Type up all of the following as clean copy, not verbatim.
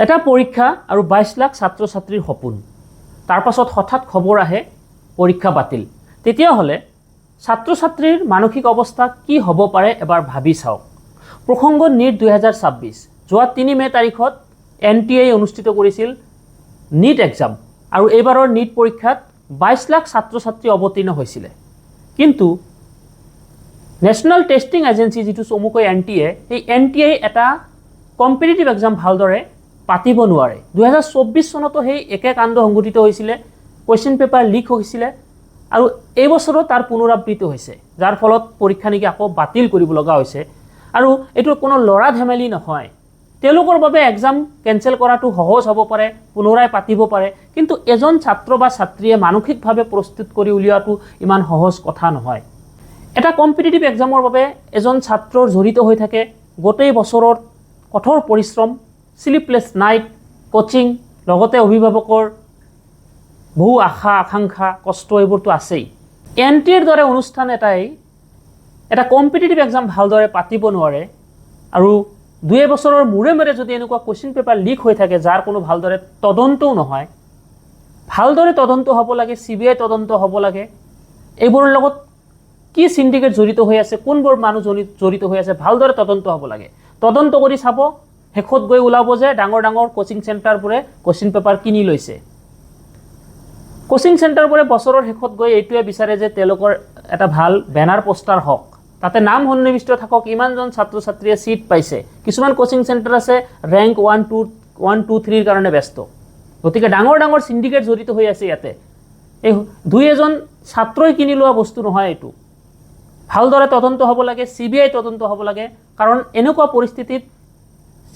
এটা পৰীক্ষা আৰু 22 লাখ ছাত্ৰ ছাত্ৰীৰ সপোন তাৰ পাছত হঠাৎ খবৰ আহে পৰীক্ষা বাতিল তেতিয়াহলে ছাত্ৰ ছাত্ৰীৰ মানসিক অৱস্থা কি হ'ব পাৰে এবাৰ ভাবি চাওক প্ৰসংগ নিট 2026 যোৱা 3 মে তাৰিখত NTA অনুষ্ঠিত কৰিছিল নিট এক্সাম আৰু এইবাৰৰ নিট পৰীক্ষাত 22 লাখ ছাত্ৰ ছাত্ৰী অৱতীৰ্ণ হৈছিল কিন্তু নেশ্যনেল টেষ্টিং এজেন্সি যেটো চমুকৈ NTA এই NTA এটা কম্পিটিটিভ এক্সাম ভালদৰে পাতিব নোৱাৰে 2024 চনতো সেই একে কাণ্ড সংঘটিত হৈছিল কোৱেশ্চন পেপাৰ লিক হৈছিল আৰু এই বছৰো তাৰ পুনৰাবৃত্তি হৈছে যাৰ ফলত পৰীক্ষা নিকি আকৌ বাতিল কৰিব লগা হৈছে আৰু এটো কোনো লৰা ধেমালি নহয় তেওঁলোকৰ বাবে এক্সাম কেনসেল কৰাটো সহজ হ'ব পাৰে পুনৰাই পাতিব পাৰে কিন্তু এজন ছাত্ৰ বা ছাত্ৰীয়ে মানসিকভাৱে প্ৰস্তুত কৰি উলিয়াটো ইমান সহজ কথা নহয় এটা কম্পিটিটিভ এক্সামৰ বাবে এজন ছাত্ৰৰ জড়িত হৈ থাকে গোটেই বছৰৰ কঠোৰ পৰিশ্ৰম স্লিপলেছ নাইট কোচিং লগতে অভিভাৱকৰ বহু আশা আকাংক্ষা কষ্ট এইবোৰটো আছেই NTAৰ দৰে অনুষ্ঠান এটাই এটা কম্পিটিটিভ এক্সাম ভালদৰে পাতিব নোৱাৰে আৰু 2 বছৰৰ মূৰে মূৰে যদি এনেকুৱা কোৱেশ্চন পেপাৰ লিক হৈ থাকে যাৰ কোনো ভালদৰে তদন্তও নহয় ভালদৰে তদন্ত হ'ব লাগে CBI তদন্ত হ'ব লাগে এইবোৰৰ লগত কি সিন্ডিকেট জড়িত হৈ আছে কোনবোৰ মানুহ জড়িত হৈ আছে ভালদৰে তদন্ত হ'ব লাগে তদন্ত কৰি চাব হেখত গৈ ওলাব যে ডাঙৰ ডাঙৰ কোচিং সেন্টাৰবোৰে কোশ্চেন পেপাৰ কিনি লৈছে কোচিং সেন্টাৰবোৰে বছৰৰ হেখত গৈ এইটোৱে বিচাৰে যে তেওঁলোকৰ এটা ভাল বেনাৰ পোষ্টাৰ হওক তাতে নাম সন্নিবিষ্ট থাকক ইমানজন ছাত্ৰ ছাত্ৰীয়ে সিট পাইছে কিছুমান কোচিং সেন্টাৰ আছে ৰেংক 1 2 3 ৰ কাৰণে ব্যস্ত গতিকে ডাঙৰ ডাঙৰ সিন্ডিকেট জড়িত হৈ আছে ইয়াতে এই দুই এজন ছাত্ৰই কিনি লোৱা বস্তু নহয় এটো ভালদৰে তদন্ত হ'ব লাগে CBI তদন্ত হ'ব লাগে কাৰণ এনেকুৱা পৰিস্থিতিত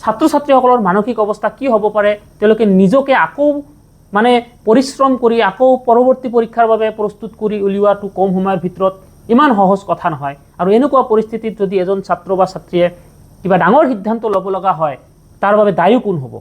ছাত্ৰ ছাত্ৰীসকলৰ মানসিক অৱস্থা কি হ'ব পাৰে তেওঁলোকে নিজকে আকৌ মানে পৰিশ্ৰম কৰি আকৌ পৰৱৰ্তী পৰীক্ষাৰ বাবে প্ৰস্তুত কৰি উলিওৱাটো কম সময়ৰ ভিতৰত ইমান সহজ কথা নহয় আৰু এনেকুৱা পৰিস্থিতিত যদি এজন ছাত্ৰ বা ছাত্ৰীয়ে কিবা ডাঙৰ সিদ্ধান্ত ল'ব লগা হয় তাৰ বাবে দায়ী কোন হ'ব